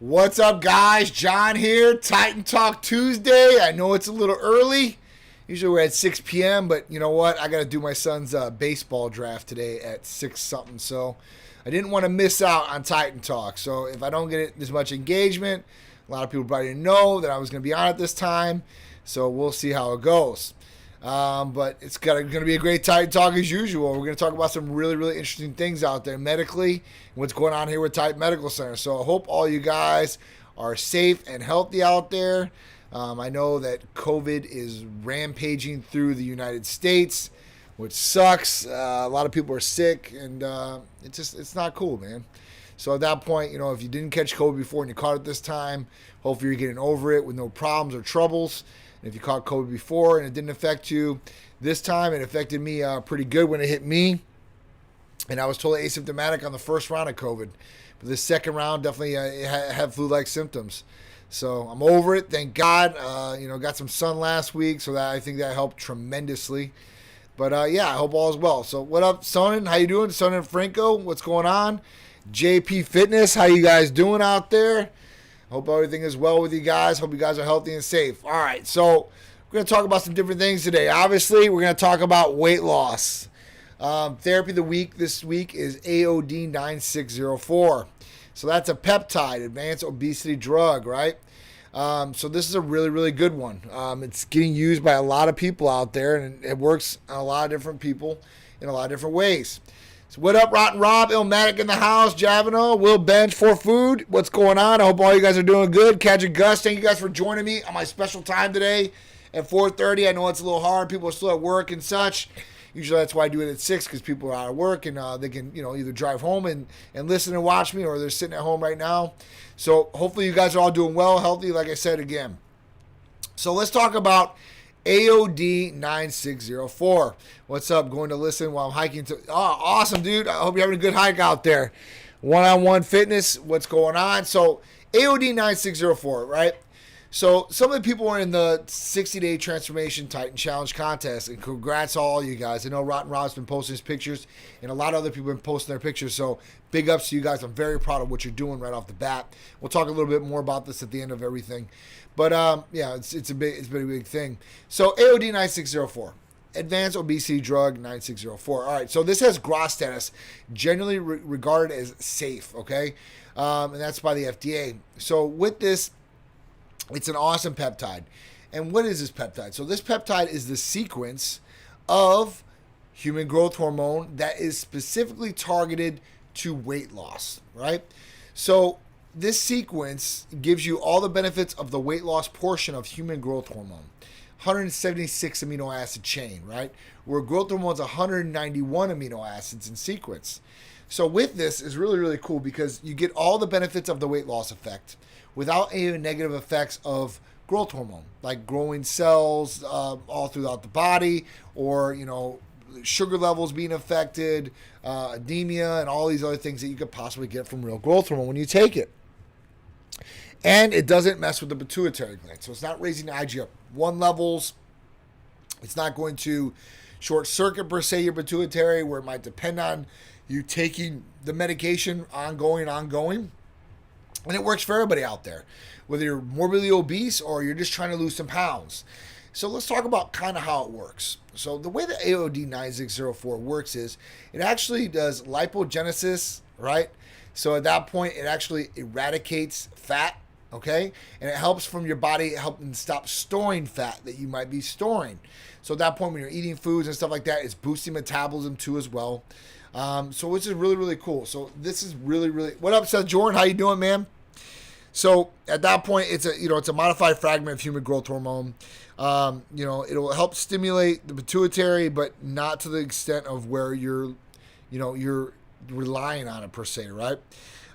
What's up, guys? John here. Titan Talk Tuesday. I know it's a little early. Usually we're at 6 p.m., but you know what? I got to do my son's baseball draft today at 6 something. So I didn't want to miss out on Titan Talk. So if I don't get this much engagement, a lot of people probably didn't know that I was going to be on at this time. So we'll see how it goes. But it's going to be a great Titan Talk as usual. We're going to talk about some really, really interesting things out there medically and what's going on here with Titan Medical Center. So I hope all you guys are safe and healthy out there. I know that COVID is rampaging through the United States, which sucks. A lot of people are sick, and it's not cool, man. So at that point, if you didn't catch COVID before and you caught it this time, hopefully you're getting over it with no problems or troubles. And if you caught COVID before and it didn't affect you, this time it affected me pretty good when it hit me. And I was totally asymptomatic on the first round of COVID. But the second round definitely had flu-like symptoms. So I'm over it, thank God. Got some sun last week, so that I think that helped tremendously. But I hope all is well. So what up, Sonnen? How you doing? Sonnen Franco, what's going on? JP Fitness, how you guys doing out there? Hope everything is well with you guys. Hope you guys are healthy and safe. All right, so we're going to talk about some different things today. Obviously, we're going to talk about weight loss. Therapy of the week this week is AOD 9604. So that's a peptide, advanced obesity drug, right? So this is a really, really good one. It's getting used by a lot of people out there, and it works on a lot of different people in a lot of different ways. So what up, Rotten Rob, Illmatic in the house, Javino, Will Bench for food. What's going on? I hope all you guys are doing good. Catch a Gus, thank you guys for joining me on my special time today at 4:30. I know it's a little hard. People are still at work and such. Usually that's why I do it at 6, because people are out of work and they can, either drive home and listen and watch me, or they're sitting at home right now. So hopefully you guys are all doing well, healthy, like I said again. So let's talk about AOD 9604. What's up? Going to listen while I'm hiking to... Oh, awesome, dude. I hope you're having a good hike out there. One-on-one fitness. What's going on? So AOD 9604, right? So some of the people are in the 60-day transformation Titan Challenge contest, and congrats to all you guys. I know Rotten Rob's been posting his pictures, and a lot of other people have been posting their pictures, so big ups to you guys. I'm very proud of what you're doing right off the bat. We'll talk a little bit more about this at the end of everything. But it's been a big thing. So AOD 9604, advanced obesity drug 9604. All right, so this has GRAS status, generally regarded as safe, okay? And that's by the FDA. So with this, it's an awesome peptide. And what is this peptide? So this peptide is the sequence of human growth hormone that is specifically targeted to weight loss, right? So this sequence gives you all the benefits of the weight loss portion of human growth hormone. 176 amino acid chain, right? Where growth hormone is 191 amino acids in sequence. So with this is really, really cool because you get all the benefits of the weight loss effect without any negative effects of growth hormone, like growing cells all throughout the body, or, sugar levels being affected, anemia, and all these other things that you could possibly get from real growth hormone when you take it. And it doesn't mess with the pituitary gland. So it's not raising IGF-1 levels. It's not going to short circuit, per se, your pituitary, where it might depend on you taking the medication ongoing. And it works for everybody out there, whether you're morbidly obese or you're just trying to lose some pounds. So let's talk about kind of how it works. So the way that AOD 9604 works is it actually does lipogenesis, right? So at that point, it actually eradicates fat, okay? And it helps from your body helping stop storing fat that you might be storing. So at that point, when you're eating foods and stuff like that, it's boosting metabolism too as well. So which is really, really cool. So this is really, really... What up, Seth Jordan? How you doing, man? So at that point, it's a modified fragment of human growth hormone. It'll help stimulate the pituitary, but not to the extent of where you're relying on it per se, right?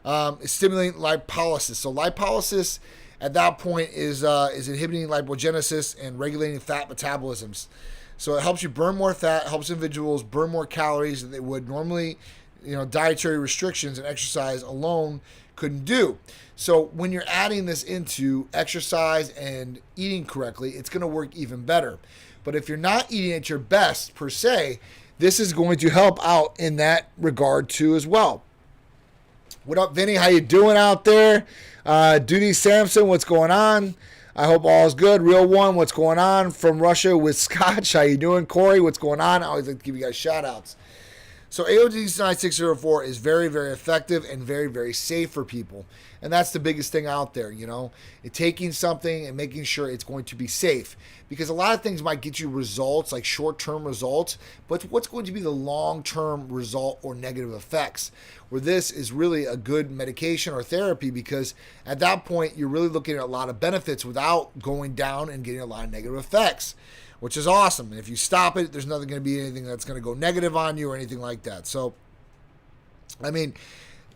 It's stimulating lipolysis. So lipolysis at that point is inhibiting lipogenesis and regulating fat metabolisms. So it helps you burn more fat, helps individuals burn more calories than they would normally. Dietary restrictions and exercise alone couldn't do. So when you're adding this into exercise and eating correctly, it's going to work even better. But if you're not eating at your best per se, this is going to help out in that regard too as well. What up, Vinny? How you doing out there? Duty Samson, what's going on? I hope all is good. Real One, what's going on? From Russia with Scotch, how you doing? Corey, what's going on? I always like to give you guys shout outs. So AOD 9604 is very, very effective and very, very safe for people. And that's the biggest thing out there, you know, taking something and making sure it's going to be safe. Because a lot of things might get you results, like short-term results, but what's going to be the long-term result or negative effects? Where this is really a good medication or therapy, because at that point, you're really looking at a lot of benefits without going down and getting a lot of negative effects, which is awesome. And if you stop it, there's nothing going to be anything that's going to go negative on you or anything like that. So, I mean,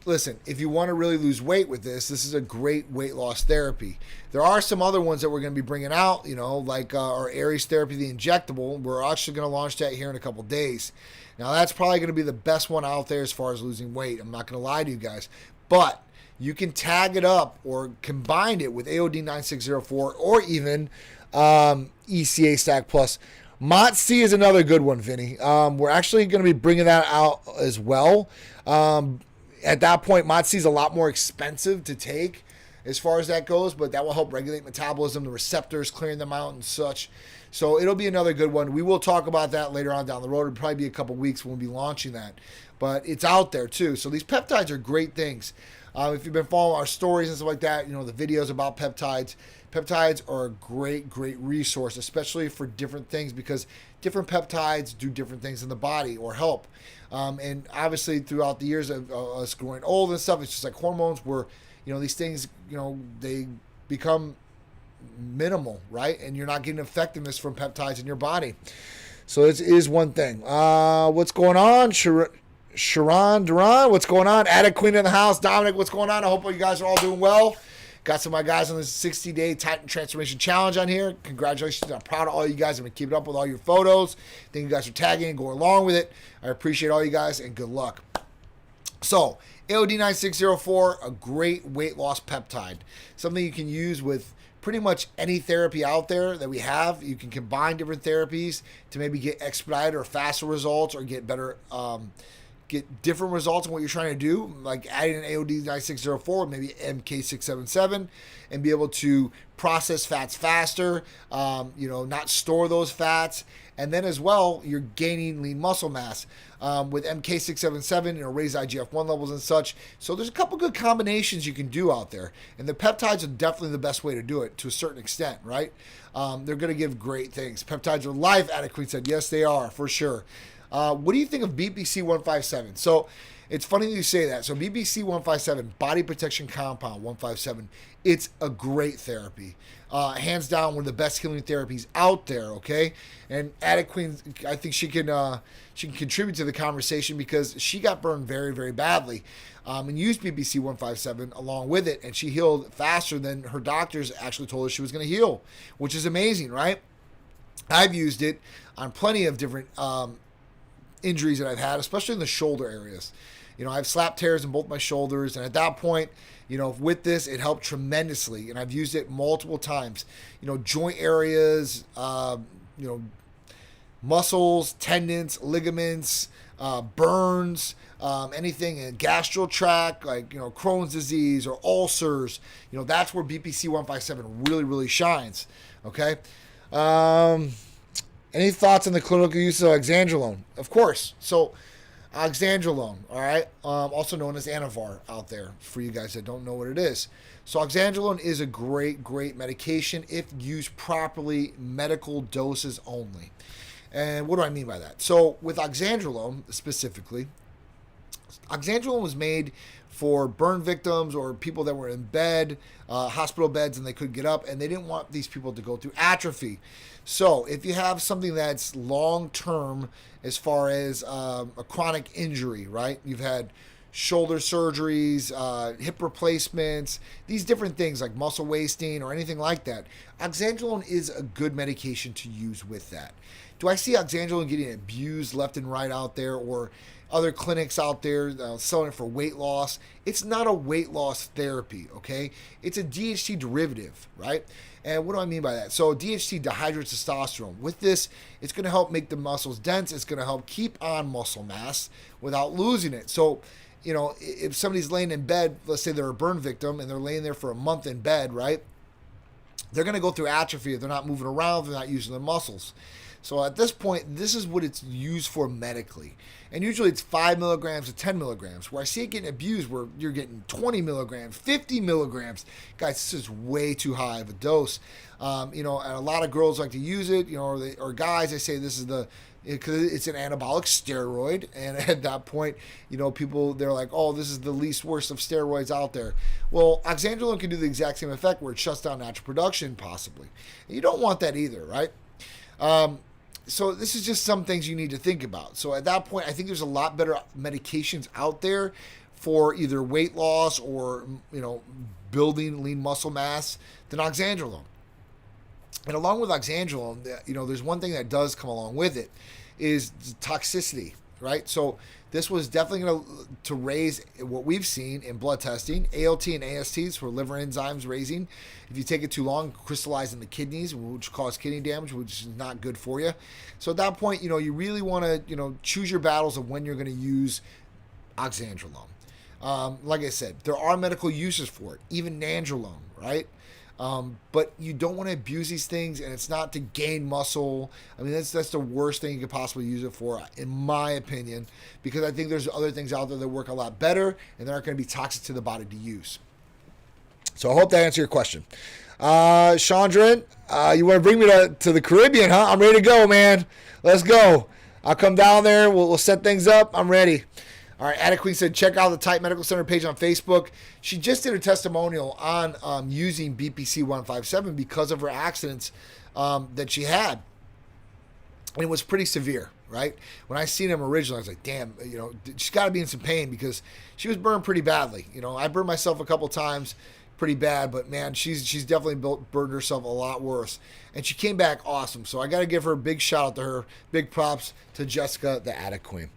listen, if you want to really lose weight with this is a great weight loss therapy. There are some other ones that we're going to be bringing out, you know, like our Aries therapy, the injectable. We're actually going to launch that here in a couple days. Now, that's probably going to be the best one out there as far as losing weight. I'm not going to lie to you guys. But you can tag it up or combine it with AOD 9604 or even ECA Stack Plus. Mot-C is another good one, Vinny. We're actually going to be bringing that out as well. At that point, Mot-C is a lot more expensive to take as far as that goes, but that will help regulate metabolism, the receptors, clearing them out and such. So it'll be another good one. We will talk about that later on down the road. It'll probably be a couple weeks when we'll be launching that. But it's out there too. So these peptides are great things. If you've been following our stories and stuff like that, you know, the videos about peptides. Peptides are a great, great resource, especially for different things, because different peptides do different things in the body or help. And obviously throughout the years of us growing old and stuff, it's just like hormones where, you know, these things, you know, they become minimal, right? And you're not getting effectiveness from peptides in your body. So it is one thing. What's going on? Sharon Duran, what's going on? Attic Queen in the house. Dominic, what's going on? I hope you guys are all doing well. Got some of my guys on this 60-day Titan Transformation Challenge on here. Congratulations. I'm proud of all you guys. I'm going to keep it up with all your photos. Thank you guys for tagging and going along with it. I appreciate all you guys, and good luck. So, AOD 9604, a great weight loss peptide. Something you can use with pretty much any therapy out there that we have. You can combine different therapies to maybe get expedited or faster results or get better get different results in what you're trying to do, like adding an AOD 9604, maybe MK677, and be able to process fats faster, not store those fats. And then as well, you're gaining lean muscle mass with MK677, raise IGF-1 levels and such. So there's a couple good combinations you can do out there. And the peptides are definitely the best way to do it to a certain extent, right? They're going to give great things. Peptides are life, Attic Queen said. Yes, they are, for sure. What do you think of BPC 157? So it's funny that you say that. So BPC 157, Body Protection Compound 157, it's a great therapy. Hands down, one of the best healing therapies out there, okay? And Attic Queen, I think she can contribute to the conversation because she got burned very, very badly and used BPC 157 along with it, and she healed faster than her doctors actually told her she was going to heal, which is amazing, right? I've used it on plenty of different injuries that I've had, especially in the shoulder areas. I have slap tears in both my shoulders, and at that point, with this, it helped tremendously, and I've used it multiple times. Joint areas, muscles, tendons, ligaments, burns, anything in gastral tract, like, Crohn's disease or ulcers, that's where BPC 157 really, really shines, okay? Any thoughts on the clinical use of oxandrolone? Of course. So, oxandrolone, all right, also known as Anavar out there for you guys that don't know what it is. So, oxandrolone is a great, great medication if used properly, medical doses only. And what do I mean by that? So, with oxandrolone specifically, oxandrolone was made for burn victims or people that were in bed, hospital beds, and they couldn't get up, and they didn't want these people to go through atrophy. So if you have something that's long-term as far as a chronic injury, right? You've had shoulder surgeries, hip replacements, these different things like muscle wasting or anything like that. Oxandrolone is a good medication to use with that. Do I see oxandrolone getting abused left and right out there, or other clinics out there selling it for weight loss? It's not a weight loss therapy, okay? It's a DHT derivative, right? And what do I mean by that? So DHT dehydrates testosterone. With this, it's going to help make the muscles dense. It's going to help keep on muscle mass without losing it. So if somebody's laying in bed, let's say they're a burn victim and they're laying there for a month in bed, right? They're going to go through atrophy if they're not moving around, if they're not using their muscles. So at this point, this is what it's used for medically. And usually it's 5 milligrams to 10 milligrams. Where I see it getting abused where you're getting 20 milligrams, 50 milligrams. Guys, this is way too high of a dose. And a lot of girls like to use it, or guys, they say this is because it's an anabolic steroid. And at that point, people, they're like, oh, this is the least worst of steroids out there. Well, oxandrolone can do the exact same effect where it shuts down natural production, possibly. And you don't want that either, right? So this is just some things you need to think about. So at that point, I think there's a lot better medications out there for either weight loss or, building lean muscle mass than oxandrolone. And along with oxandrolone, there's one thing that does come along with it is toxicity, right? So this was definitely going to raise what we've seen in blood testing, ALT and ASTs for liver enzymes raising. If you take it too long, crystallize in the kidneys, which cause kidney damage, which is not good for you. So at that point, you really want to, choose your battles of when you're going to use oxandrolone. Like I said, there are medical uses for it, even nandrolone, right? But you don't want to abuse these things, and it's not to gain muscle. I mean, that's the worst thing you could possibly use it for, in my opinion, because I think there's other things out there that work a lot better, and they're not going to be toxic to the body to use. So I hope that answered your question. Chandran, you want to bring me to the Caribbean, huh? I'm ready to go, man. Let's go. I'll come down there. We'll set things up. I'm ready. All right, Ada Queen said, check out the Tight Medical Center page on Facebook. She just did a testimonial on using BPC 157 because of her accidents that she had. And it was pretty severe, right? When I seen him originally, I was like, damn, she's got to be in some pain because she was burned pretty badly. I burned myself a couple times pretty bad, but man, she's definitely burned herself a lot worse. And she came back awesome. So I got to give her a big shout out to her. Big props to Jessica, the Ada Queen.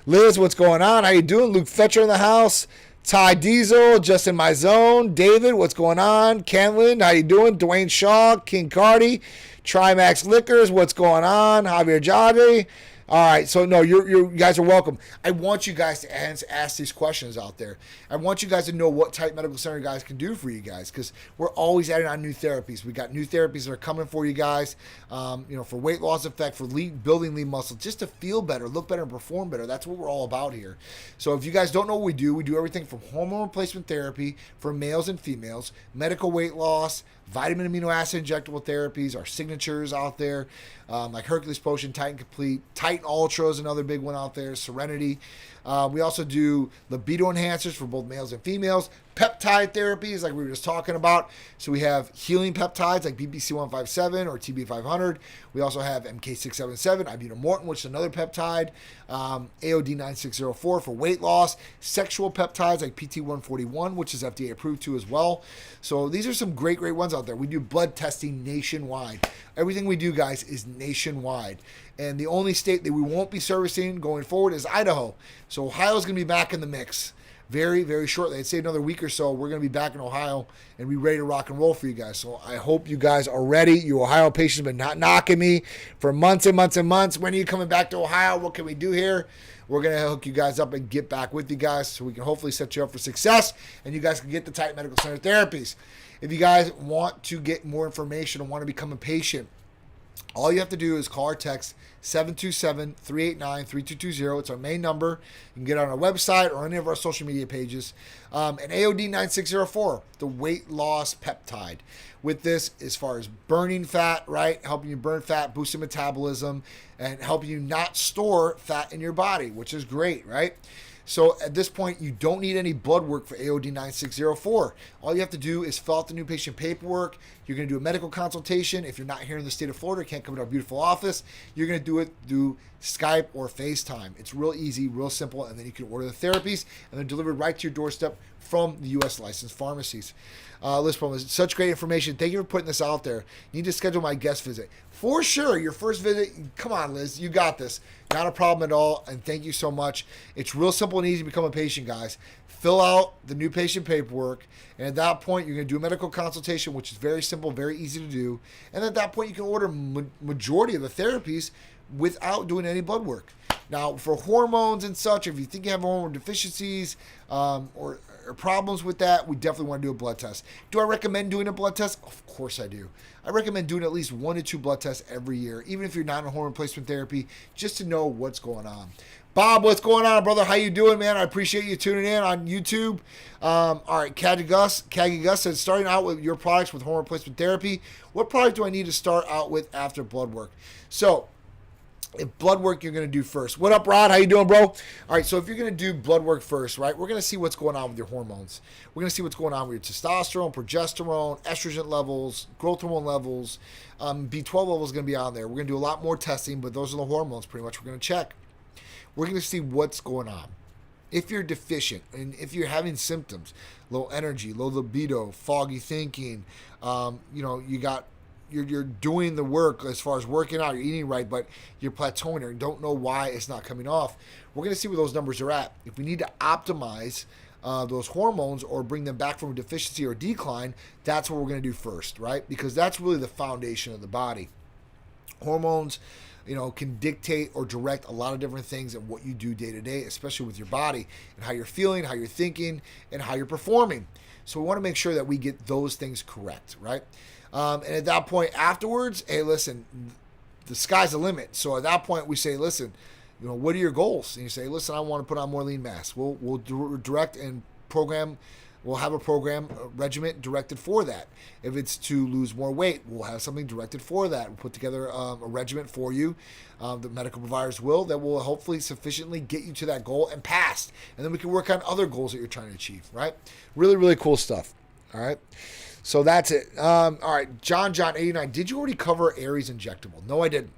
Liz, what's going on? How you doing? Luke Fetcher in the house. Ty Diesel, just in my zone. David, what's going on? Kenlin, how you doing? Dwayne Shaw, King Cardi, Trimax Liquors, what's going on? Javier Jadi. All right, so no, you guys are welcome. I want you guys to ask these questions out there. I want you guys to know what Tight Medical Center guys can do for you guys, because we're always adding on new therapies. We got new therapies that are coming for you guys, for weight loss effect, for building lean muscle, just to feel better, look better, and perform better. That's what we're all about here. So if you guys don't know what we do everything from hormone replacement therapy for males and females, medical weight loss, vitamin amino acid injectable therapies, our signatures out there, like Hercules Potion, Titan Complete, Titan Ultra is another big one out there, Serenity. We also do libido enhancers for both males and females, peptide therapies like we were just talking about. So we have healing peptides like BPC 157 or TB 500. We also have MK 677, ibutamoren, which is another peptide, AOD 9604 for weight loss, sexual peptides like PT 141, which is FDA approved too as well. So these are some great ones out there. We do blood testing nationwide. Everything we do, guys, is nationwide. And the only state that we won't be servicing going forward is Idaho. So Ohio's going to be back in the mix very, very shortly. I'd say another week or so, we're going to be back in Ohio and be ready to rock and roll for you guys. So I hope you guys are ready. You Ohio patients have been not knocking me for months and months and months. When are you coming back to Ohio? What can we do here? We're going to hook you guys up and get back with you guys so we can hopefully set you up for success and you guys can get the Tight Medical Center therapies. If you guys want to get more information and want to become a patient, all you have to do is call or text 727-389-3220. It's our main number. You can get it on our website or any of our social media pages. And AOD 9604, the weight loss peptide. With this, as far as burning fat, right? Helping you burn fat, boosting metabolism, and helping you not store fat in your body, which is great, right? So at this point, you don't need any blood work for AOD 9604. All you have to do is fill out the new patient paperwork. You're going to do a medical consultation. If you're not here in the state of Florida, can't come to our beautiful office, you're going to do it through Skype or FaceTime. It's real easy, real simple, and then you can order the therapies, and they're delivered right to your doorstep from the U.S. licensed pharmacies. Liz, such great information. Thank you for putting this out there. You need to schedule my guest visit. For sure, your first visit, come on, Liz, you got this. Not a problem at all, and thank you so much. It's real simple and easy to become a patient, guys. Fill out the new patient paperwork, and at that point, you're going to do a medical consultation, which is very simple, very easy to do. And at that point, you can order majority of the therapies without doing any blood work. Now, for hormones and such, if you think you have hormone deficiencies or problems with that, we definitely want to do a blood test. Do I recommend doing a blood test? Of course I do. I recommend doing at least 1 to 2 blood tests every year, even if you're not in hormone replacement therapy, just to know what's going on. Bob, what's going on, brother? How you doing, man? I appreciate you tuning in on YouTube. All right, Caggy Gus says, starting out with your products with hormone replacement therapy, what product do I need to start out with after blood work? So, if blood work you're going to do first. What up, Rod? How you doing, bro? All right, so if you're going to do blood work first, right, we're going to see what's going on with your hormones. We're going to see what's going on with your testosterone, progesterone, estrogen levels, growth hormone levels. B12 level is going to be on there. We're going to do a lot more testing, but those are the hormones pretty much we're going to check. We're going to see what's going on. If you're deficient and if you're having symptoms, low energy, low libido, foggy thinking, you're doing the work as far as working out, you're eating right, but you're plateauing or don't know why it's not coming off. We're going to see where those numbers are at. If we need to optimize those hormones or bring them back from a deficiency or decline, that's what we're going to do first, right? Because that's really the foundation of the body. Hormones, can dictate or direct a lot of different things in what you do day to day, especially with your body and how you're feeling, how you're thinking, and how you're performing. So we want to make sure that we get those things correct, right? And at that point afterwards, hey, listen, the sky's the limit. So at that point we say, listen, what are your goals? And you say, listen, I want to put on more lean mass. We'll direct and program. We'll have a program, a regiment directed for that. If it's to lose more weight, we'll have something directed for that. We'll put together a regiment for you. The medical providers that will hopefully sufficiently get you to that goal and past. And then we can work on other goals that you're trying to achieve, right? Really, really cool stuff. All right. So that's it. All right, John 89. Did you already cover Aries injectable? No, I didn't.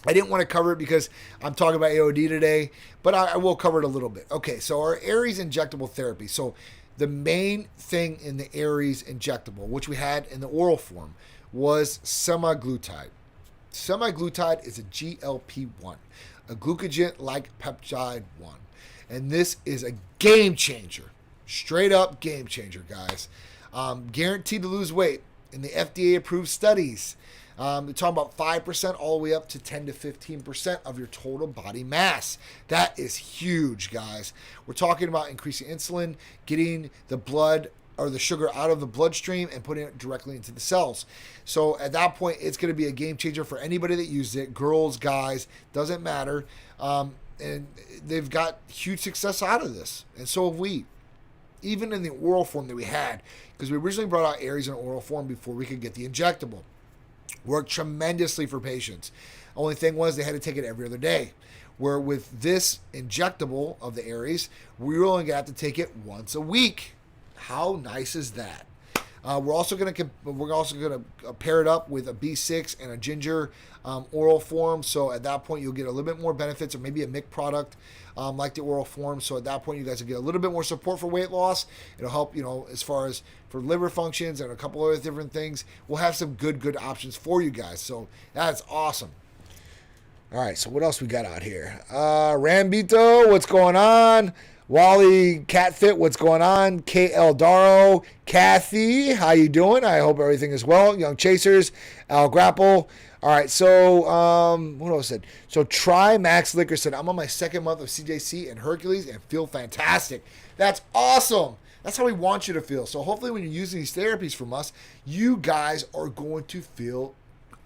I didn't want to cover it because I'm talking about AOD today, but I will cover it a little bit. Okay, so our Aries injectable therapy. So the main thing in the Aries injectable, which we had in the oral form, was semaglutide. Semaglutide is a GLP-1, a glucagon-like peptide 1. And this is a game changer. Straight up game changer, guys. Guaranteed to lose weight in the FDA-approved studies. They're talking about 5% all the way up to 10 to 15% of your total body mass. That is huge, guys. We're talking about increasing insulin, getting the blood or the sugar out of the bloodstream and putting it directly into the cells. So at that point, it's going to be a game changer for anybody that uses it. Girls, guys, doesn't matter. And they've got huge success out of this. And so have we. Even in the oral form that we had, because we originally brought out Aries in oral form before we could get the injectable. Worked tremendously for patients. Only thing was they had to take it every other day. Where with this injectable of the Aries, we were only going to have to take it once a week. How nice is that? We're also going to pair it up with a B6 and a ginger oral form. So at that point, you'll get a little bit more benefits, or maybe a MIC product like the oral form. So at that point, you guys will get a little bit more support for weight loss. It'll help, as far as for liver functions and a couple other different things. We'll have some good options for you guys. So that's awesome. All right, so what else we got out here? Rambito, what's going on? Wally Catfit, what's going on? KL Daro, Kathy, how you doing? I hope everything is well. Young Chasers, Al Grapple. All right, so what else said? So Try Max Liquor said, I'm on my second month of CJC and Hercules and feel fantastic. That's awesome. That's how we want you to feel. So hopefully when you're using these therapies from us, you guys are going to feel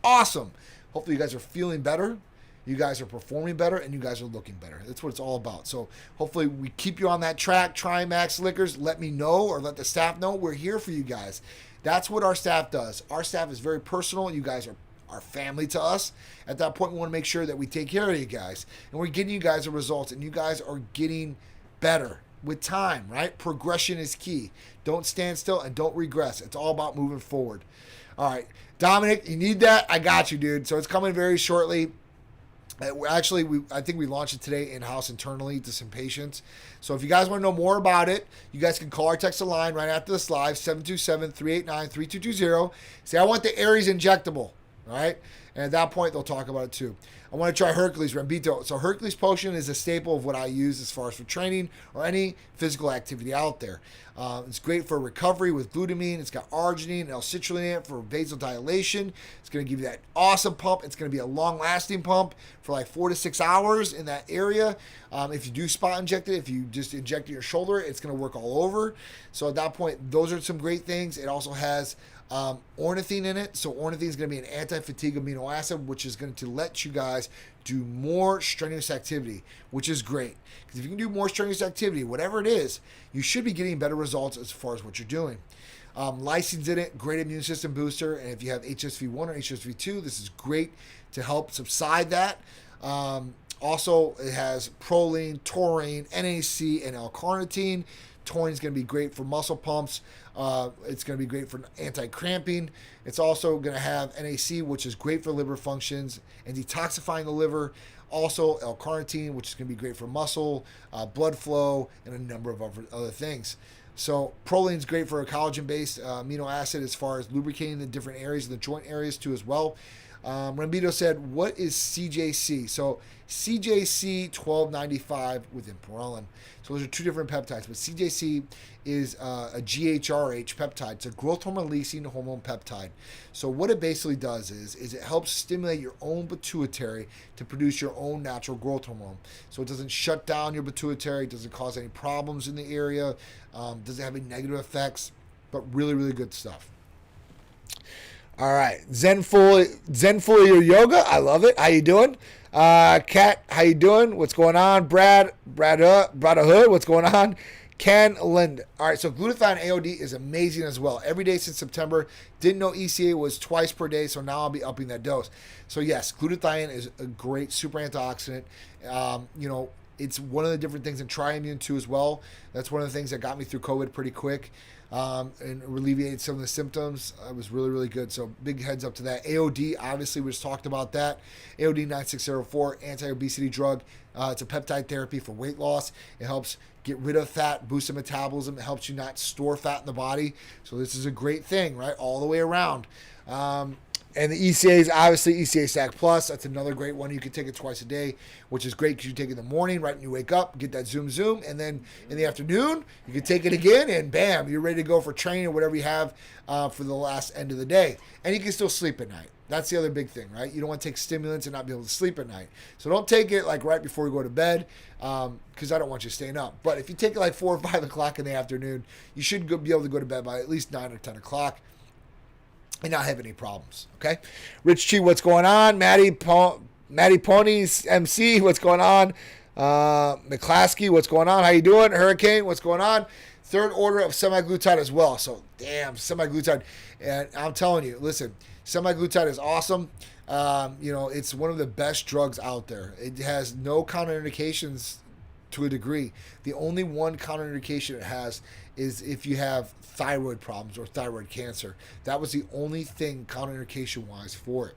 awesome. Hopefully you guys are feeling better. You guys are performing better, and you guys are looking better. That's what it's all about. So hopefully we keep you on that track. Trimax Liquors, let me know or let the staff know. We're here for you guys. That's what our staff does. Our staff is very personal. You guys are family to us. At that point, we want to make sure that we take care of you guys. And we're getting you guys the results, and you guys are getting better with time, right? Progression is key. Don't stand still and don't regress. It's all about moving forward. All right. Dominic, you need that? I got you, dude. So it's coming very shortly. Actually, I think we launched it today in-house internally to some patients. So if you guys want to know more about it, you guys can call or text the line right after this live, 727-389-3220. Say, I want the Aries injectable, all right? And at that point, they'll talk about it too. I want to try Hercules Rambito. So Hercules Potion is a staple of what I use as far as for training or any physical activity out there. It's great for recovery with glutamine. It's got arginine and L-citrulline in it for vasodilation. It's going to give you that awesome pump. It's going to be a long-lasting pump for like 4 to 6 hours in that area. If you do spot inject it, if you just inject your shoulder, it's going to work all over. So at that point, those are some great things. It also has ornithine in it. So ornithine is going to be an anti-fatigue amino acid, which is going to let you guys do more strenuous activity, which is great. Because if you can do more strenuous activity, whatever it is, you should be getting better results as far as what you're doing. Lysine in it, great immune system booster. And if you have HSV1 or HSV2, this is great to help subside that. Also, it has proline, taurine, NAC, and L-carnitine. Taurine is going to be great for muscle pumps. It's going to be great for anti-cramping. It's also going to have NAC, which is great for liver functions and detoxifying the liver. Also, L-carnitine, which is going to be great for muscle, blood flow, and a number of other things. So proline is great for a collagen-based amino acid as far as lubricating the different areas of the joint areas too as well. Rambito said, what is CJC? So CJC 1295 with Imperalin. So those are two different peptides, but CJC is a GHRH peptide. It's a growth hormone releasing hormone peptide. So what it basically does is it helps stimulate your own pituitary to produce your own natural growth hormone. So it doesn't shut down your pituitary, doesn't cause any problems in the area, doesn't have any negative effects, but really, really good stuff. All right, Zenful Yoga, I love it. How you doing? Kat, how you doing? What's going on? Brad Hood, what's going on? Ken Lind. All right, so glutathione AOD is amazing as well. Every day since September. Didn't know ECA was twice per day, so now I'll be upping that dose. So yes, glutathione is a great super antioxidant. It's one of the different things in Triimmune too as well. That's one of the things that got me through COVID pretty quick. And alleviated some of the symptoms. It was really, really good. So big heads up to that. AOD, obviously, we just talked about that. AOD 9604, anti-obesity drug. It's a peptide therapy for weight loss. It helps get rid of fat, boost the metabolism. It helps you not store fat in the body. So this is a great thing, right? All the way around. And the ECA is obviously ECA Stack Plus. That's another great one. You can take it twice a day, which is great because you take it in the morning, right when you wake up, get that zoom, and then in the afternoon, you can take it again, and bam, you're ready to go for training or whatever you have for the last end of the day. And you can still sleep at night. That's the other big thing, right? You don't want to take stimulants and not be able to sleep at night. So don't take it like right before you go to bed because I don't want you staying up. But if you take it like 4 or 5 o'clock in the afternoon, you should be able to go to bed by at least 9 or 10 o'clock. And not have any problems, okay? Rich Chi, what's going on? Maddie Ponies MC, what's going on? McClaskey, what's going on? How you doing? Hurricane, what's going on? Third order of semaglutide as well. So, damn, semaglutide. And I'm telling you, listen, semaglutide is awesome. It's one of the best drugs out there. It has no counterindications to a degree. The only one counterindication it has is if you have thyroid problems or thyroid cancer. That was the only thing counterindication-wise for it.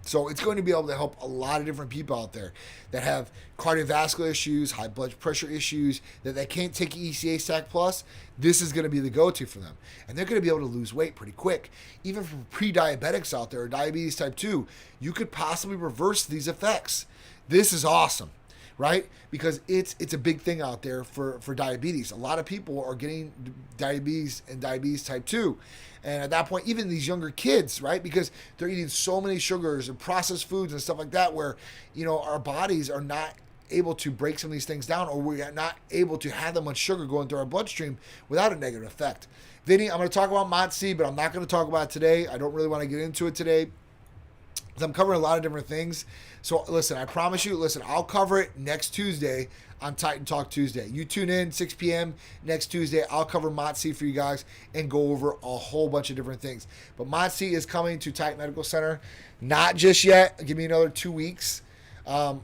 So it's going to be able to help a lot of different people out there that have cardiovascular issues, high blood pressure issues, that they can't take ECA Stack Plus. This is going to be the go-to for them. And they're going to be able to lose weight pretty quick. Even for pre-diabetics out there, or diabetes type 2, you could possibly reverse these effects. This is awesome. Right? Because it's a big thing out there for diabetes. A lot of people are getting diabetes and diabetes type 2. And at that point, even these younger kids, right? Because they're eating so many sugars and processed foods and stuff like that where, our bodies are not able to break some of these things down, or we're not able to have that much sugar going through our bloodstream without a negative effect. Vinny, I'm going to talk about MOTS-C, but I'm not going to talk about it today. I don't really want to get into it today. I'm covering a lot of different things. So listen, I promise you, I'll cover it next Tuesday on Titan Talk Tuesday. You tune in 6 p.m. next Tuesday. I'll cover MOTS-C for you guys and go over a whole bunch of different things. But MOTS-C is coming to Titan Medical Center. Not just yet. Give me another 2 weeks.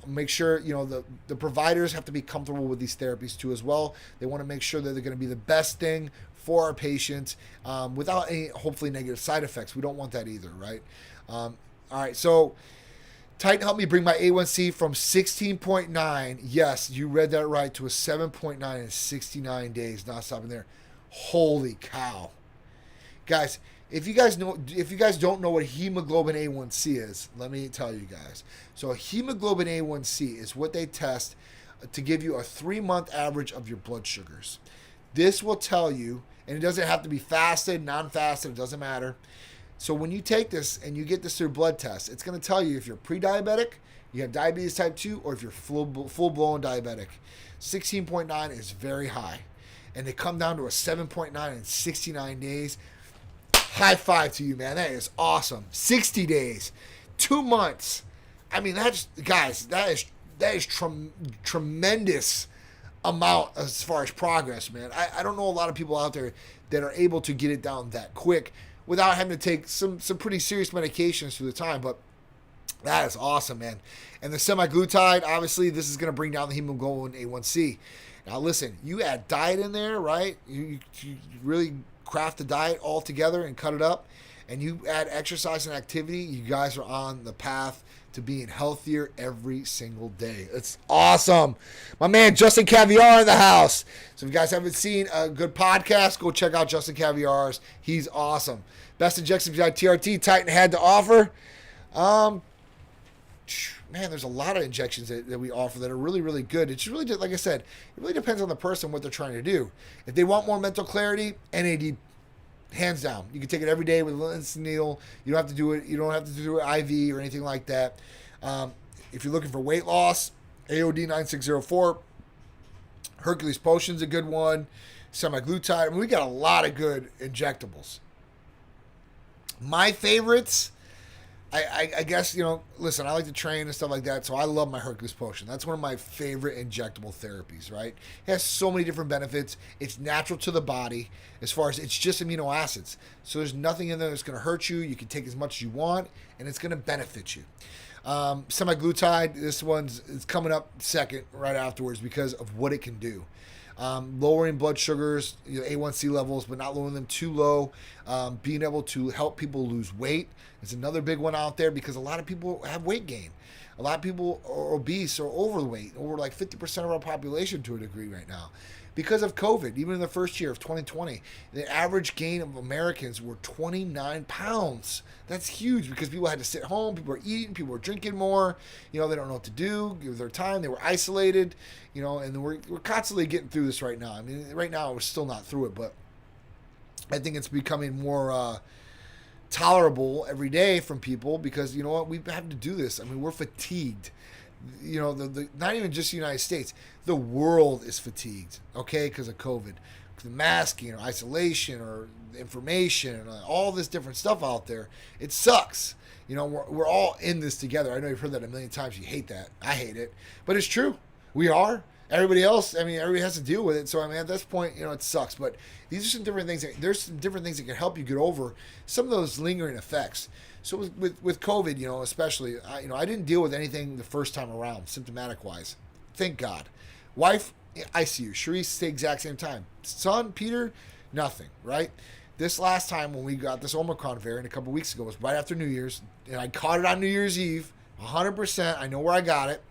Make sure, the providers have to be comfortable with these therapies too as well. They want to make sure that they're going to be the best thing for our patients without any, hopefully, negative side effects. We don't want that either, right? All right, so Titan helped me bring my A1C from 16.9, yes, you read that right, to a 7.9 in 69 days, not stopping there. Holy cow. Guys, if you guys don't know what hemoglobin A1C is, let me tell you guys. So hemoglobin A1C is what they test to give you a 3-month average of your blood sugars. This will tell you, and it doesn't have to be fasted, non-fasted, it doesn't matter. So when you take this and you get this through blood test, it's going to tell you if you're pre-diabetic, you have diabetes type 2, or if you're full-blown diabetic. 16.9 is very high. And they come down to a 7.9 in 69 days. High five to you, man. That is awesome. 60 days. 2 months. I mean, that is tremendous amount as far as progress, man. I don't know a lot of people out there that are able to get it down that quick without having to take some pretty serious medications through the time, but that is awesome, man. And the semaglutide, obviously, this is going to bring down the hemoglobin A1C. Now, listen, you add diet in there, right? You really craft the diet all together and cut it up, and you add exercise and activity, you guys are on the path to being healthier every single day. It's awesome. My man, Justin Caviar in the house. So if you guys haven't seen a good podcast, go check out Justin Caviar's. He's awesome. Best injections TRT Titan had to offer. Man, there's a lot of injections that we offer that are really, really good. It's really, like I said, it really depends on the person, what they're trying to do. If they want more mental clarity, NAD, hands down. You can take it every day with an instant needle. You don't have to do it. You don't have to do it IV or anything like that. If you're looking for weight loss, AOD 9604, Hercules Potion's a good one. Semaglutide. I mean, we got a lot of good injectables. My favorites, I guess, listen, I like to train and stuff like that, so I love my Hercules Potion. That's one of my favorite injectable therapies, right? It has so many different benefits. It's natural to the body as far as it's just amino acids. So there's nothing in there that's going to hurt you. You can take as much as you want, and it's going to benefit you. Semaglutide, this it's coming up second right afterwards because of what it can do. Lowering blood sugars, A1C levels, but not lowering them too low. Being able to help people lose weight is another big one out there because a lot of people have weight gain. A lot of people are obese or overweight, over like 50% of our population to a degree right now. Because of COVID, even in the first year of 2020, the average gain of Americans were 29 pounds. That's huge because people had to sit home, people were eating, people were drinking more. They don't know what to do, give their time, they were isolated, and we're constantly getting through this right now. I mean, right now we're still not through it, but I think it's becoming more tolerable every day from people because, you know what, we have to do this. I mean, we're fatigued. Not even just the United States, the world is fatigued, okay, because of COVID. The masking or isolation or information and all this different stuff out there, it sucks. We're all in this together. I know you've heard that a million times. You hate that. I hate it. But it's true. We are. Everybody else, everybody has to deal with it. So, at this point, it sucks. But these are some different things. There's some different things that can help you get over some of those lingering effects. So with COVID, especially, I didn't deal with anything the first time around, symptomatic-wise. Thank God. Wife, ICU. Sharice, the exact same time. Son, Peter, nothing, right? This last time when we got this Omicron variant a couple weeks ago was right after New Year's, and I caught it on New Year's Eve, 100%. I know where I got it.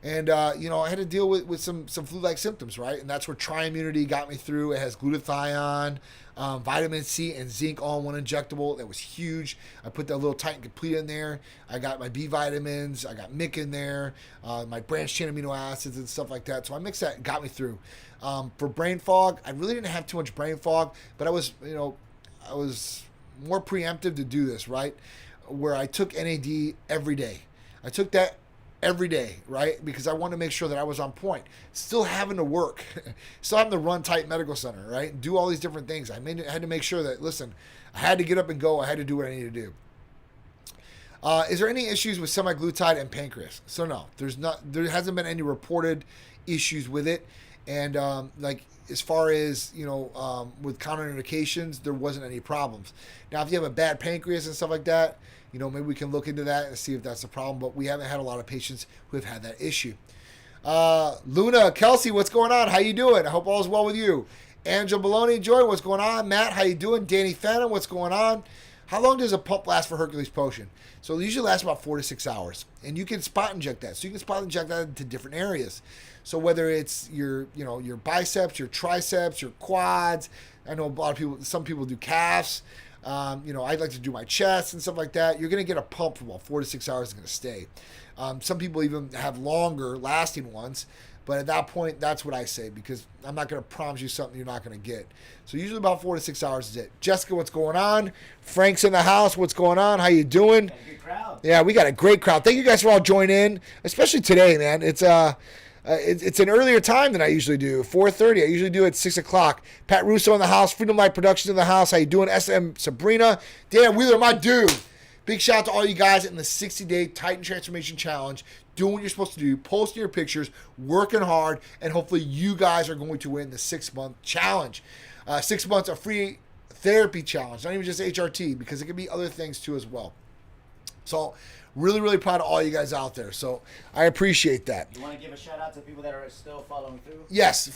And, I had to deal with some flu-like symptoms, right? And that's where Tri-Immunity got me through. It has glutathione, vitamin C, and zinc all in one injectable. That was huge. I put that little Titan Complete in there. I got my B vitamins. I got MIC in there, my branched-chain amino acids and stuff like that. So I mixed that and got me through. For brain fog, I really didn't have too much brain fog, but I was more preemptive to do this, right? Where I took NAD every day. I took that every day, right? Because I wanted to make sure that I was on point. Still having to work. Still having to run Titan Medical Center, right? Do all these different things. I had to make sure that, listen, I had to get up and go. I had to do what I needed to do. Is there any issues with semaglutide and pancreas? So no, there hasn't been any reported issues with it. And as far as, with counterindications, there wasn't any problems. Now, if you have a bad pancreas and stuff like that, maybe we can look into that and see if that's a problem. But we haven't had a lot of patients who have had that issue. Luna, Kelsey, what's going on? How you doing? I hope all is well with you. Angela Baloney, Joy, what's going on? Matt, how you doing? Danny Phantom, what's going on? How long does a pump last for Hercules Potion? So it usually lasts about 4 to 6 hours. And you can spot inject that. So you can spot inject that into different areas. So whether it's your biceps, your triceps, your quads, I know some people do calves. I like to do my chest and stuff like that. You're going to get a pump for about 4 to 6 hours. It's going to stay. Some people even have longer lasting ones. But at that point, that's what I say, because I'm not going to promise you something you're not going to get. So usually about 4 to 6 hours is it. Jessica, what's going on? Frank's in the house. What's going on? How you doing? Good crowd. Yeah, we got a great crowd. Thank you guys for all joining in, especially today, man. It's an earlier time than I usually do, 4:30. I usually do it at 6 o'clock. Pat Russo in the house. Freedom Light Productions in the house. How you doing? SM Sabrina. Dan Wheeler, my dude. Big shout out to all you guys in the 60-day Titan Transformation Challenge. Doing what you're supposed to do, posting your pictures, working hard, and hopefully you guys are going to win the 6-month challenge. 6 months of free therapy challenge, not even just HRT, because it can be other things too as well. So really, really proud of all you guys out there. So I appreciate that. You want to give a shout out to people that are still following through? Yes,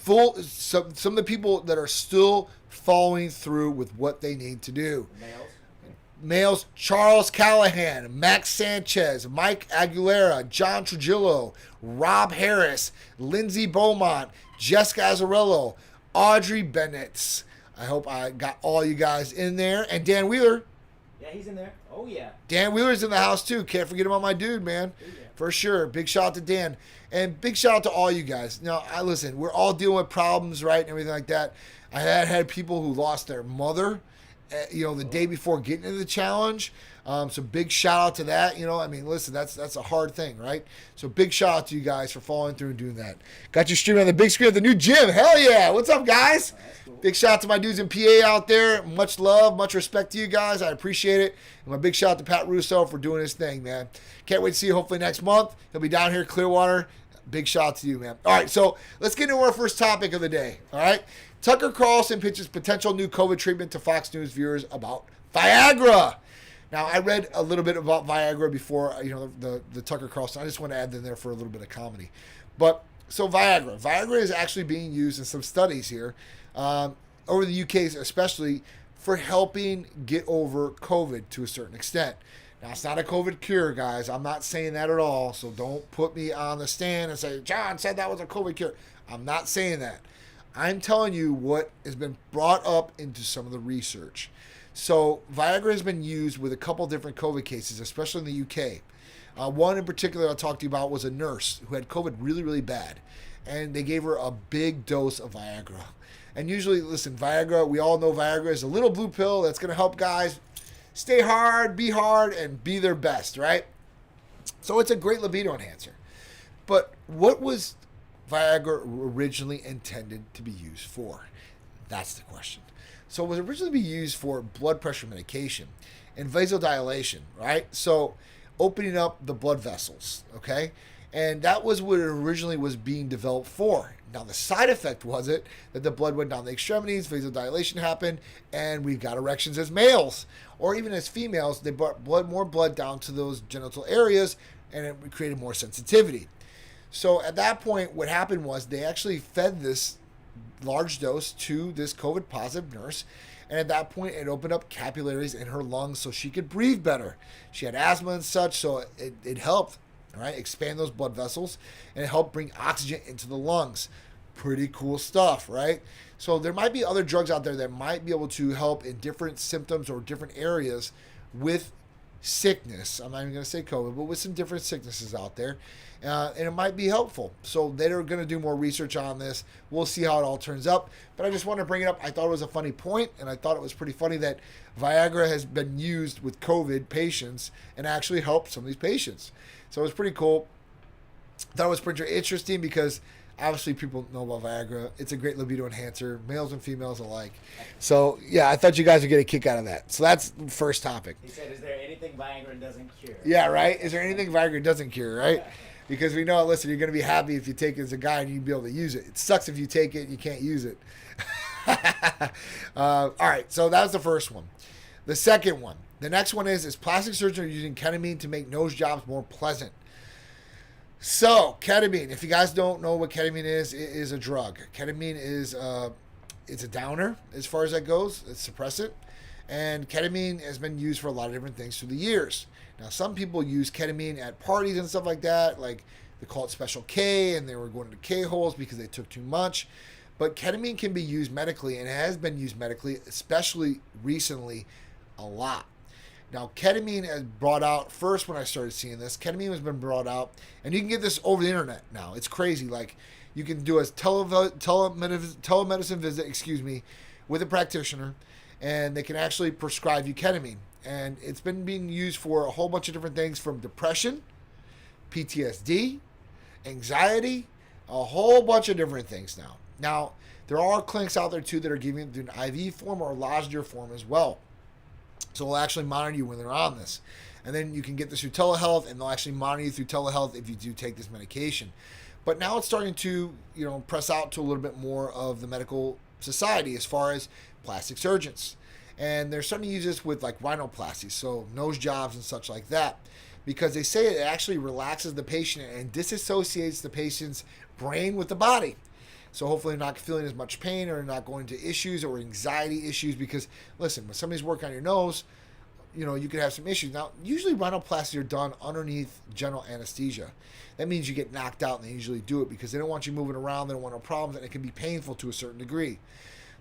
some of the people that are still following through with what they need to do. Males, Charles Callahan, Max Sanchez, Mike Aguilera, John Trujillo, Rob Harris, Lindsey Beaumont, Jessica Azzarello, Audrey Bennett. I hope I got all you guys in there. And Dan Wheeler. Yeah, he's in there. Oh, yeah. Dan Wheeler's in the house, too. Can't forget about my dude, man. Oh, yeah. For sure. Big shout out to Dan. And big shout out to all you guys. Now, listen, we're all dealing with problems, right, and everything like that. I had people who lost their mother, the day before getting into the challenge. So big shout out to that. Listen, that's a hard thing, right? So big shout out to you guys for following through and doing that. Got you streaming on the big screen at the new gym. Hell yeah. What's up, guys? Cool. Big shout out to my dudes in PA out there. Much love, much respect to you guys. I appreciate it. And my big shout out to Pat Russo for doing his thing, man. Can't wait to see you hopefully next month. He'll be down here in Clearwater. Big shout out to you, man. All right, so let's get into our first topic of the day, all right? Tucker Carlson pitches potential new COVID treatment to Fox News viewers about Viagra. Now, I read a little bit about Viagra before, the Tucker Carlson. I just want to add in there for a little bit of comedy. But, so Viagra. Viagra is actually being used in some studies here, over the UK especially, for helping get over COVID to a certain extent. Now, it's not a COVID cure, guys. I'm not saying that at all, so don't put me on the stand and say, John said that was a COVID cure. I'm not saying that. I'm telling you what has been brought up into some of the research. So Viagra has been used with a couple different COVID cases, especially in the UK. One in particular I'll talk to you about was a nurse who had COVID really, really bad. And they gave her a big dose of Viagra. And usually, listen, Viagra, we all know Viagra is a little blue pill that's going to help guys stay hard, and be their best, right? So it's a great libido enhancer. But what was Viagra originally intended to be used for? That's the question. So it was originally to be used for blood pressure medication and vasodilation, right? So opening up the blood vessels, okay? And that was what it originally was being developed for. Now the side effect was it that the blood went down the extremities, vasodilation happened, and we've got erections as males. Or even as females, they brought more blood down to those genital areas, and it created more sensitivity. So at that point, what happened was they actually fed this large dose to this COVID positive nurse. And at that point, it opened up capillaries in her lungs so she could breathe better. She had asthma and such, so it helped, right, expand those blood vessels, and it helped bring oxygen into the lungs. Pretty cool stuff, right? So there might be other drugs out there that might be able to help in different symptoms or different areas with sickness. I'm not even going to say COVID, but with some different sicknesses out there. And it might be helpful. So they're going to do more research on this. We'll see how it all turns up. But I just want to bring it up. I thought it was a funny point, and I thought it was pretty funny that Viagra has been used with COVID patients and actually helped some of these patients. So it was pretty cool. Thought it was pretty interesting because obviously people know about Viagra. It's a great libido enhancer, males and females alike. So, yeah, I thought you guys would get a kick out of that. So that's the first topic. He said, is there anything Viagra doesn't cure? Yeah, right? Is there anything Viagra doesn't cure, right? Because we know, listen, you're going to be happy if you take it as a guy and you be able to use it. It sucks if you take it and you can't use it. All right, so that was the first one. The second one. The next one is plastic surgeons are using ketamine to make nose jobs more pleasant. So, ketamine, if you guys don't know what ketamine is, it is a drug. Ketamine is it's a downer as far as that goes. It's suppressant. And ketamine has been used for a lot of different things through the years. Now, some people use ketamine at parties and stuff like that. Like, they call it Special K, and they were going to K-holes because they took too much. But ketamine can be used medically, and it has been used medically, especially recently, a lot. Now, ketamine is brought out first when I started seeing this. Ketamine has been brought out, and you can get this over the internet now. It's crazy. Like, you can do a telemedicine visit, with a practitioner, and they can actually prescribe you ketamine. And it's been being used for a whole bunch of different things, from depression, PTSD, anxiety, a whole bunch of different things now. Now, there are clinics out there, too, that are giving it in IV form or lavage form as well. So they'll actually monitor you when they're on this. And then you can get this through telehealth, and they'll actually monitor you through telehealth if you do take this medication. But now it's starting to, press out to a little bit more of the medical society as far as plastic surgeons. And they're starting to use this with like rhinoplasty, so nose jobs and such like that, because they say it actually relaxes the patient and disassociates the patient's brain with the body. So hopefully they're not feeling as much pain or not going into issues or anxiety issues, because listen, when somebody's working on your nose, you could have some issues. Now, usually rhinoplasty are done underneath general anesthesia. That means you get knocked out, and they usually do it because they don't want you moving around, they don't want no problems, and it can be painful to a certain degree.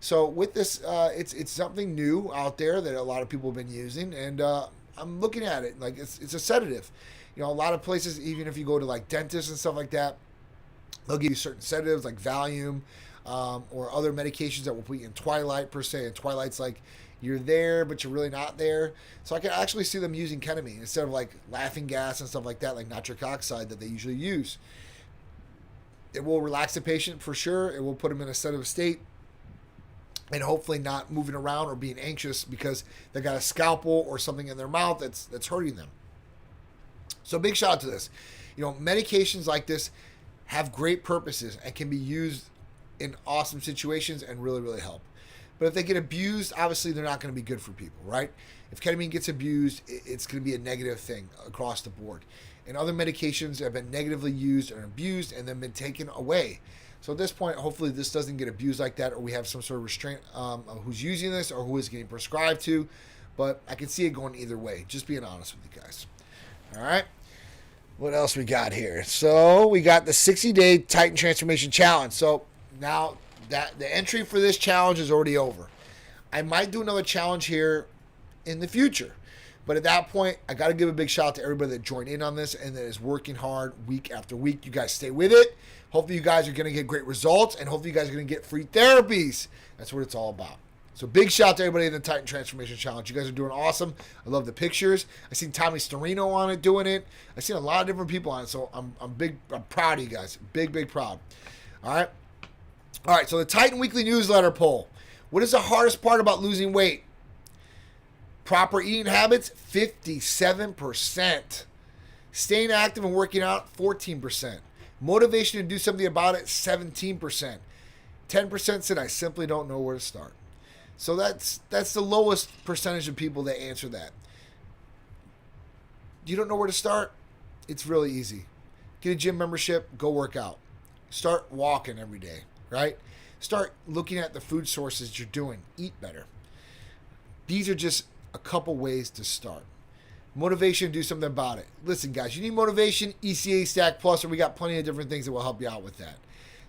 So with this, it's something new out there that a lot of people have been using, and I'm looking at it like it's a sedative. A lot of places, even if you go to like dentists and stuff like that, they'll give you certain sedatives like Valium or other medications that will put you in twilight per se. And twilight's like you're there, but you're really not there. So I can actually see them using ketamine instead of like laughing gas and stuff like that, like nitric oxide that they usually use. It will relax the patient for sure. It will put them in a sedative state, and hopefully not moving around or being anxious because they got a scalpel or something in their mouth that's hurting them. So big shout out to this. Medications like this have great purposes and can be used in awesome situations and really, really help. But if they get abused, obviously they're not going to be good for people, right? If ketamine gets abused, it's going to be a negative thing across the board. And other medications have been negatively used or abused and then been taken away. So at this point, hopefully this doesn't get abused like that, or we have some sort of restraint of who's using this or who is getting prescribed to. But I can see it going either way, just being honest with you guys. All right. What else we got here? So we got the 60-day Titan Transformation Challenge. So now that the entry for this challenge is already over. I might do another challenge here in the future. But at that point, I got to give a big shout out to everybody that joined in on this and that is working hard week after week. You guys stay with it. Hopefully you guys are going to get great results, and hopefully you guys are going to get free therapies. That's what it's all about. So big shout out to everybody in the Titan Transformation Challenge. You guys are doing awesome. I love the pictures. I seen Tommy Storino on it doing it. I seen a lot of different people on it. So I'm proud of you guys. Big proud. All right. So the Titan Weekly Newsletter poll. What is the hardest part about losing weight? Proper eating habits, 57%. Staying active and working out, 14%. Motivation to do something about it, 17%. 10% said, I simply don't know where to start. So that's the lowest percentage of people that answer that. You don't know where to start? It's really easy. Get a gym membership, go work out. Start walking every day, right? Start looking at the food sources you're doing. Eat better. These are just a couple ways to start. Motivation, do something about it. Listen, guys, you need motivation, ECA Stack Plus, or we got plenty of different things that will help you out with that.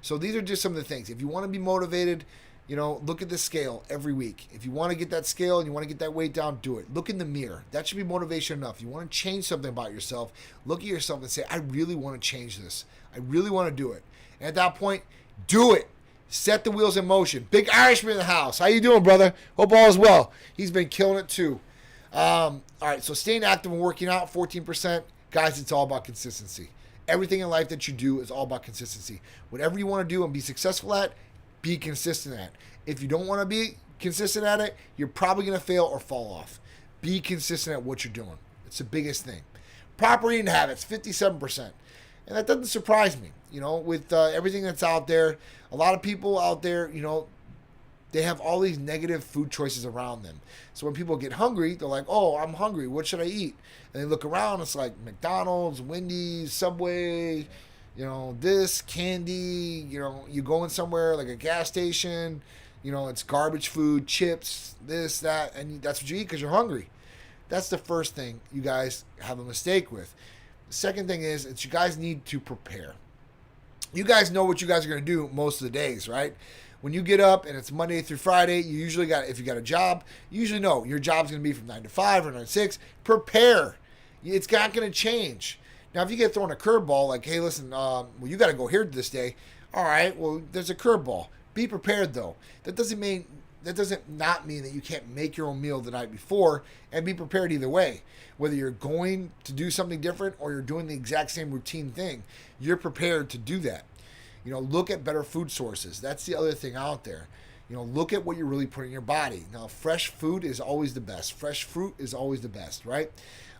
So these are just some of the things. If you want to be motivated, look at the scale every week. If you want to get that scale and you want to get that weight down, do it. Look in the mirror. That should be motivation enough. You want to change something about yourself, look at yourself and say, I really want to change this. I really want to do it. And at that point, do it. Set the wheels in motion. Big Irishman in the house. How you doing, brother? Hope all is well. He's been killing it too. All right, so staying active and working out, 14%. Guys, it's all about consistency. Everything in life that you do is all about consistency. Whatever you want to do and be successful at, be consistent at. If you don't want to be consistent at it, you're probably going to fail or fall off. Be consistent at what you're doing. It's the biggest thing. Proper eating habits, 57%. And that doesn't surprise me. With everything that's out there, a lot of people out there, they have all these negative food choices around them. So when people get hungry, they're like, oh, I'm hungry. What should I eat? And they look around. It's like McDonald's, Wendy's, Subway, this, candy. You go in somewhere like a gas station. It's garbage food, chips, this, that. And that's what you eat because you're hungry. That's the first thing you guys have a mistake with. The second thing is you guys need to prepare. you guys know what you guys are going to do most of the days, right? When you get up and it's Monday through Friday, you usually if you got a job, you usually know your job's going to be from 9 to 5 or 9 to 6. Prepare. It's not going to change. Now, if you get thrown a curveball, like, hey, listen, well, you got to go here this day. All right, well, there's a curveball. Be prepared, though. That doesn't not mean that you can't make your own meal the night before, and be prepared either way. Whether you're going to do something different or you're doing the exact same routine thing, you're prepared to do that. Look at better food sources. That's the other thing out there. Look at what you're really putting in your body. Now, fresh food is always the best. Fresh fruit is always the best, right?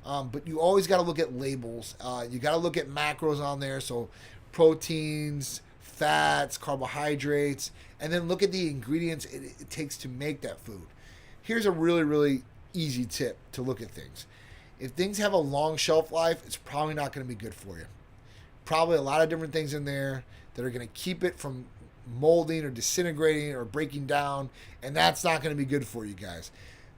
But you always got to look at labels. You got to look at macros on there. So proteins, fats, carbohydrates, and then look at the ingredients it takes to make that food. Here's a really, really easy tip to look at things. If things have a long shelf life, it's probably not going to be good for you. Probably a lot of different things in there that are going to keep it from molding or disintegrating or breaking down, and that's not going to be good for you guys.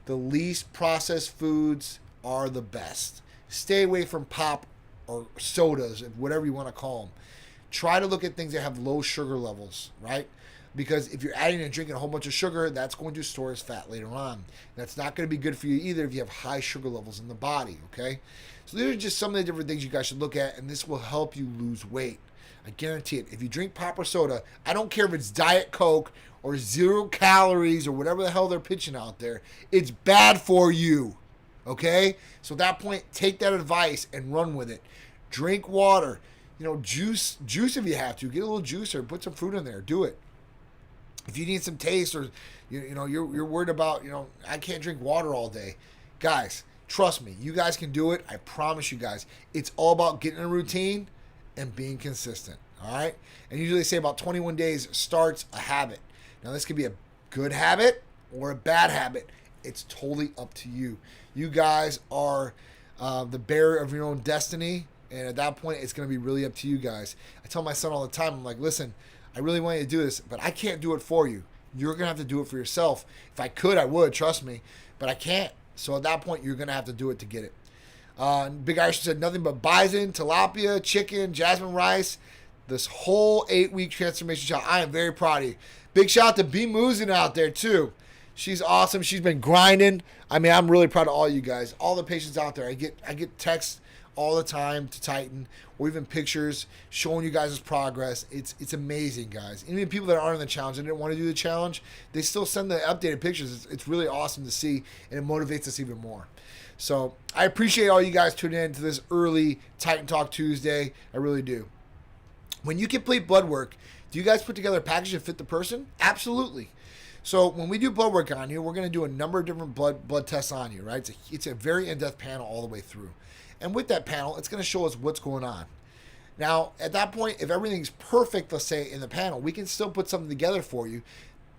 The least processed foods are the best. Stay away from pop or sodas, whatever you want to call them. Try to look at things that have low sugar levels, right? Because if you're adding and drinking a whole bunch of sugar, that's going to store as fat later on. That's not going to be good for you either if you have high sugar levels in the body, okay? So these are just some of the different things you guys should look at, and this will help you lose weight. I guarantee it. If you drink pop or soda, I don't care if it's Diet Coke or 0 calories or whatever the hell they're pitching out there, it's bad for you, okay? So at that point, take that advice and run with it. Drink water. Juice if you have to. Get a little juicer. Put some fruit in there. Do it. If you need some taste or you're worried about, I can't drink water all day. Guys, trust me. You guys can do it. I promise you guys. It's all about getting a routine and being consistent. All right? And usually they say about 21 days starts a habit. Now, this could be a good habit or a bad habit. It's totally up to you. You guys are the bearer of your own destiny. And at that point, it's going to be really up to you guys. I tell my son all the time, I'm like, listen, I really want you to do this, but I can't do it for you. You're going to have to do it for yourself. If I could, I would, trust me. But I can't. So at that point, you're going to have to do it to get it. Big Irish said nothing but bison, tilapia, chicken, jasmine rice. This whole 8-week transformation shot. I am very proud of you. Big shout out to B Moozin out there, too. She's awesome. She's been grinding. I mean, I'm really proud of all you guys. All the patients out there. I get texts all the time to Titan, or even pictures showing you guys' progress. It's amazing, guys. Even people that aren't in the challenge and didn't want to do the challenge, they still send the updated pictures. It's really awesome to see, and it motivates us even more. So I appreciate all you guys tuning in to this early Titan Talk Tuesday. I really do. When you complete blood work, do you guys put together a package that fit the person? Absolutely. So when we do blood work on you, we're going to do a number of different blood tests on you, right? It's a very in-depth panel all the way through. And with that panel, it's going to show us what's going on. Now, at that point, if everything's perfect, let's say, in the panel, we can still put something together for you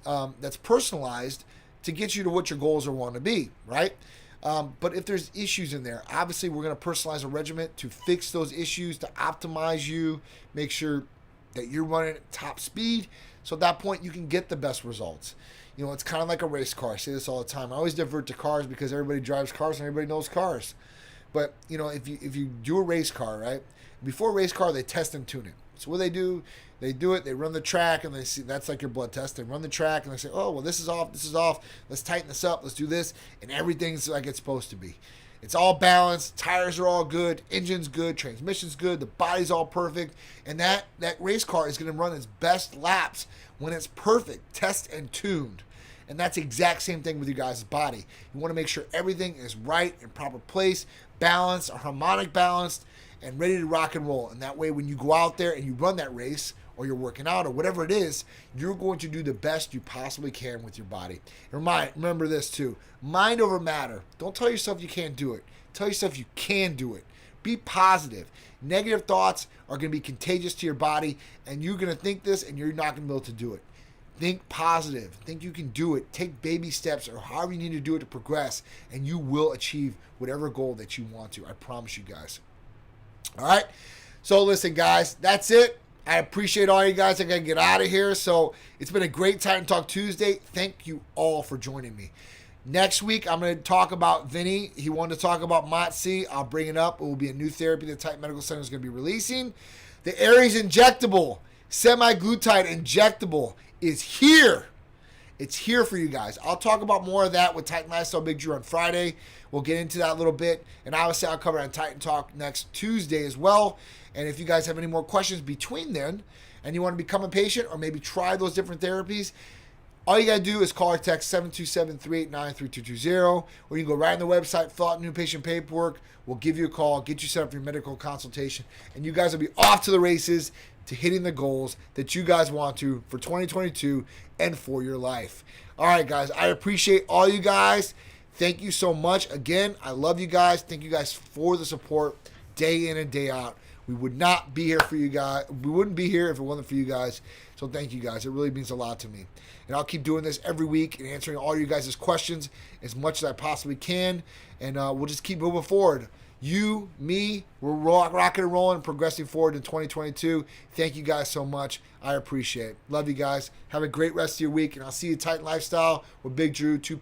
that's personalized to get you to what your goals are want to be, right? But if there's issues in there, obviously we're going to personalize a regimen to fix those issues, to optimize you, make sure that you're running at top speed. So at that point, you can get the best results. It's kind of like a race car. I say this all the time. I always divert to cars because everybody drives cars and everybody knows cars. But, if you do a race car, right, before a race car, they test and tune it. So what they do it, they run the track, and they see that's like your blood test. They run the track, and they say, oh, well, this is off, let's tighten this up, let's do this, and everything's like it's supposed to be. It's all balanced, tires are all good, engine's good, transmission's good, the body's all perfect, and that race car is going to run its best laps when it's perfect, test and tuned. And that's the exact same thing with your guys' body. You want to make sure everything is right, in proper place, balanced, harmonic balanced, and ready to rock and roll. And that way, when you go out there and you run that race, or you're working out, or whatever it is, you're going to do the best you possibly can with your body. And remember this too, mind over matter. Don't tell yourself you can't do it. Tell yourself you can do it. Be positive. Negative thoughts are going to be contagious to your body, and you're going to think this, and you're not going to be able to do it. Think positive. Think you can do it. Take baby steps or however you need to do it to progress, and you will achieve whatever goal that you want to. I promise you guys. All right? So listen, guys, that's it. I appreciate all you guys. I got to get out of here. So it's been a great Titan Talk Tuesday. Thank you all for joining me. Next week, I'm going to talk about Vinny. He wanted to talk about MOTS. I'll bring it up. It will be a new therapy the Titan Medical Center is going to be releasing. The Aries injectable. Semaglutide injectable is here. It's here for you guys. I'll talk about more of that with Titan Lifestyle Big Drew on Friday. We'll get into that a little bit. And obviously, I'll cover it on Titan Talk next Tuesday as well. And if you guys have any more questions between then, and you want to become a patient or maybe try those different therapies, all you got to do is call or text 727-389-3220, or you can go right on the website, fill out new patient paperwork. We'll give you a call, get you set up for your medical consultation, and you guys will be off to the races to hitting the goals that you guys want to for 2022 and for your life. All right, guys, I appreciate all you guys. Thank you so much. Again, I love you guys. Thank you guys for the support day in and day out. We would not be here for you guys. We wouldn't be here if it wasn't for you guys. So thank you guys. It really means a lot to me. And I'll keep doing this every week and answering all you guys' questions as much as I possibly can. And we'll just keep moving forward. You, me, we're rocking and rolling, progressing forward in 2022. Thank you guys so much. I appreciate it. Love you guys. Have a great rest of your week. And I'll see you at Titan Lifestyle with Big Drew, 2 p.m.